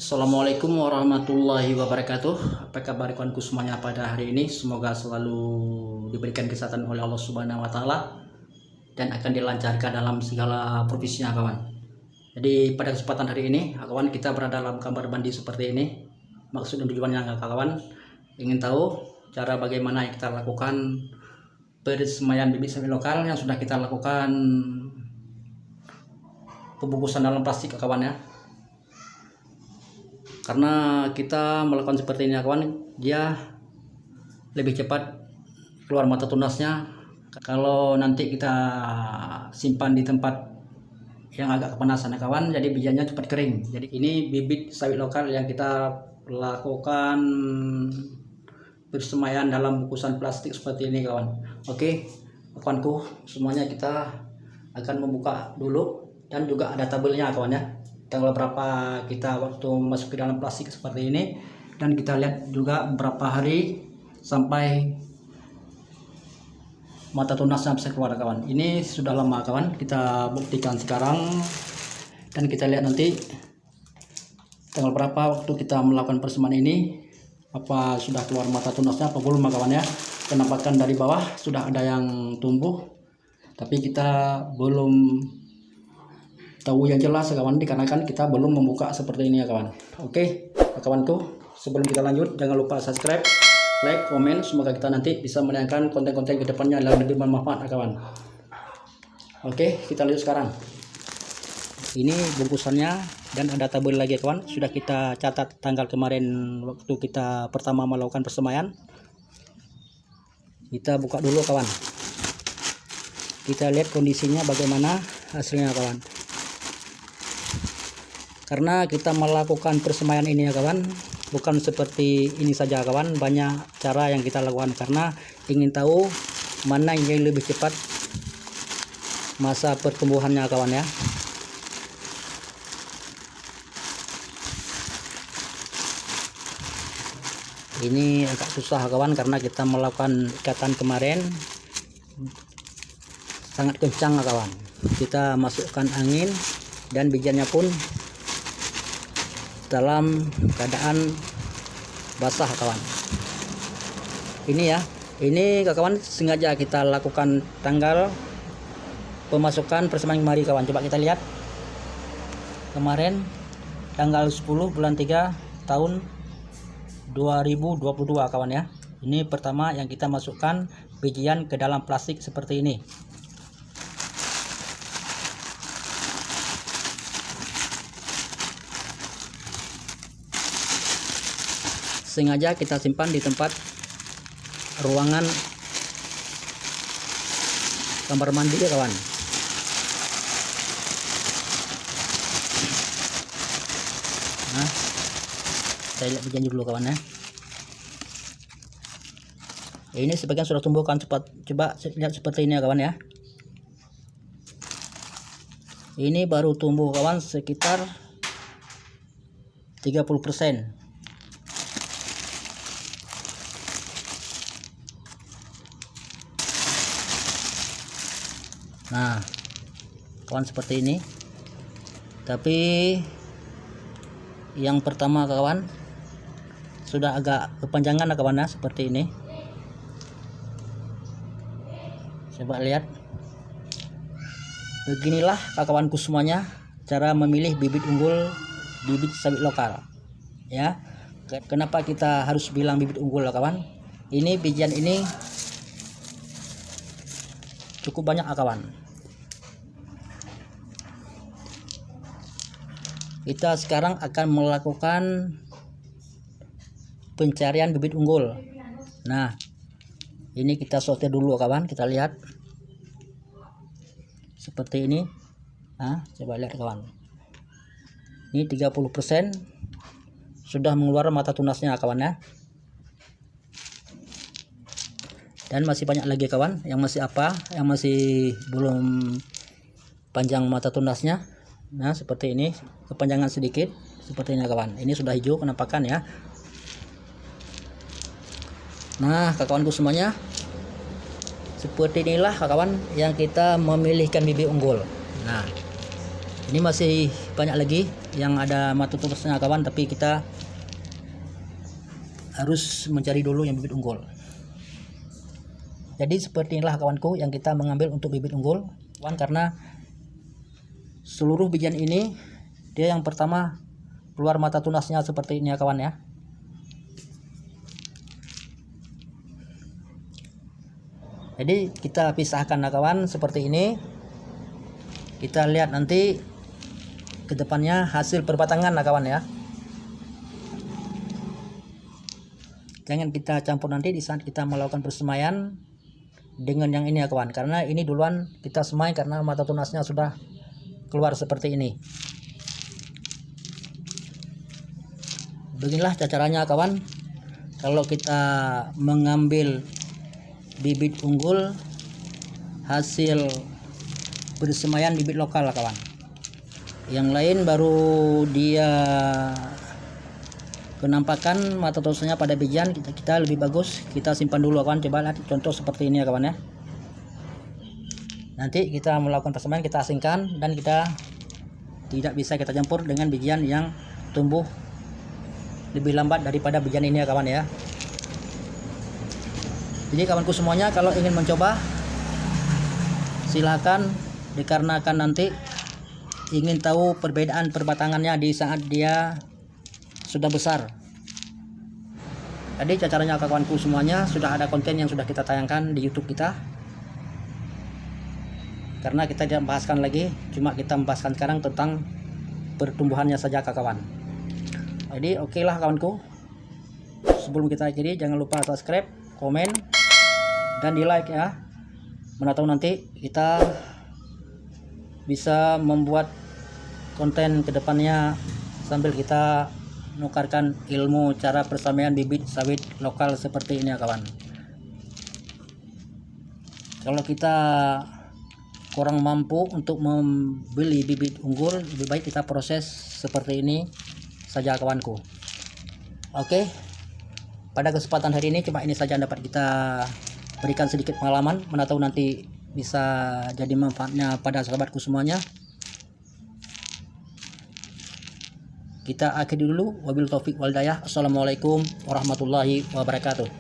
Assalamualaikum warahmatullahi wabarakatuh. Apa kabar kawanku semuanya pada hari ini? Semoga selalu diberikan kesehatan oleh Allah Subhanahu wa taala dan akan dilancarkan dalam segala profesinya kawan. Jadi pada kesempatan hari ini kawan, kita berada dalam kamar mandi seperti ini. Maksud dan tujuannya kawan ingin tahu cara bagaimana yang kita lakukan persemaian bibit sawi lokal yang sudah kita lakukan pembungkusan dalam plastik kawan ya. Karena kita melakukan seperti ini kawan, dia lebih cepat keluar mata tunasnya. Kalau nanti kita simpan di tempat yang agak kepanasan kawan, jadi bijinya cepat kering. Jadi ini bibit sawit lokal yang kita lakukan persemaian dalam bungkusan plastik seperti ini kawan. Oke kawanku semuanya, kita akan membuka dulu dan juga ada tabelnya kawan ya, tanggal berapa kita waktu masuk ke dalam plastik seperti ini, dan kita lihat juga berapa hari sampai mata tunasnya bisa keluar kawan. Ini sudah lama kawan, kita buktikan sekarang dan kita lihat nanti tanggal berapa waktu kita melakukan persemaian ini, apa sudah keluar mata tunasnya apa belum kawan ya. Penampakan dari bawah sudah ada yang tumbuh, tapi kita belum tahu yang jelas kawan, dikarenakan kita belum membuka seperti ini ya kawan. Oke kawanku, sebelum kita lanjut jangan lupa subscribe, like, komen. Semoga kita nanti bisa menayangkan konten-konten kedepannya yang lebih bermanfaat ya kawan. Oke, kita lanjut sekarang. Ini bungkusannya dan ada tabel lagi kawan, sudah kita catat tanggal kemarin waktu kita pertama melakukan persemaian. Kita buka dulu kawan, kita lihat kondisinya bagaimana hasilnya kawan. Karena kita melakukan persemaian ini ya kawan, bukan seperti ini saja kawan, banyak cara yang kita lakukan karena ingin tahu mana yang lebih cepat masa pertumbuhannya kawan ya. Ini agak susah kawan karena kita melakukan ikatan kemarin sangat kencang kawan. Kita masukkan angin dan bijinya pun dalam keadaan basah kawan. Ini ya, ini kawan sengaja kita lakukan tanggal pemasukan persemaian kemarin kawan. Coba kita lihat kemarin tanggal 10 bulan 3 tahun 2022 kawan ya. Ini pertama yang kita masukkan bijian ke dalam plastik seperti ini. Sengaja kita simpan di tempat ruangan kamar mandi ya kawan. Nah, saya lihat bijian dulu kawan ya. Ini sebagian sudah tumbuh kan, cepat. Coba lihat seperti ini ya kawan ya. Ini baru tumbuh kawan sekitar 30%. Nah kawan seperti ini, tapi yang pertama kawan sudah agak kepanjangan kawan ya, seperti ini. Coba lihat, beginilah kawanku semuanya cara memilih bibit unggul, bibit sawit lokal ya. Kenapa kita harus bilang bibit unggul kawan? Ini bijian ini cukup banyak kawan. Kita sekarang akan melakukan pencarian bibit unggul. Nah ini kita sortir dulu kawan, kita lihat seperti ini. Nah coba lihat kawan, ini 30% sudah mengeluarkan mata tunasnya kawan ya. Dan masih banyak lagi kawan yang masih yang masih belum panjang mata tunasnya. Nah seperti ini, kepanjangan sedikit sepertinya kawan. Ini sudah hijau penampakan ya. Nah kawanku semuanya, seperti inilah kawan yang kita memilihkan bibit unggul. Nah ini masih banyak lagi yang ada mata tunasnya kawan, tapi kita harus mencari dulu yang bibit unggul. Jadi seperti inilah kawanku yang kita mengambil untuk bibit unggul kawan, karena seluruh bijian ini dia yang pertama keluar mata tunasnya seperti ini ya kawan ya. Jadi kita pisahkan ya kawan seperti ini. Kita lihat nanti ke depannya hasil perbatangan ya kawan ya. Jangan kita campur nanti di saat kita melakukan persemaian dengan yang ini ya kawan, karena ini duluan kita semai karena mata tunasnya sudah keluar seperti ini. Beginilah caranya kawan, kalau kita mengambil bibit unggul hasil persemaian bibit lokal lah kawan. Yang lain baru dia penampakan mata tunasnya pada bijian, kita lebih bagus kita simpan dulu kawan. Coba lihat contoh seperti ini ya kawan ya. Nanti kita melakukan persemaian kita asingkan, dan kita tidak bisa kita campur dengan bijian yang tumbuh lebih lambat daripada bijian ini ya kawan ya. Jadi kawanku semuanya, kalau ingin mencoba silakan, dikarenakan nanti ingin tahu perbedaan perbatangannya di saat dia sudah besar. Jadi caranya kawanku semuanya, sudah ada konten yang sudah kita tayangkan di YouTube kita, karena kita tidak membahaskan lagi, cuma kita membahaskan sekarang tentang pertumbuhannya saja kawan. Jadi oke lah kawanku, sebelum kita akhiri jangan lupa subscribe, komen, dan di like ya. Mana tahu nanti kita bisa membuat konten kedepannya sambil kita menukarkan ilmu cara persemaian bibit sawit lokal seperti ini ya kawan. Kalau kita kurang mampu untuk membeli bibit unggul, lebih baik kita proses seperti ini saja kawanku. Oke, pada kesempatan hari ini cuma ini saja yang dapat kita berikan sedikit pengalaman, mana tahu nanti bisa jadi manfaatnya pada sahabatku semuanya. Kita akhiri dulu, wabil taufik wal hidayah. Assalamualaikum warahmatullahi wabarakatuh.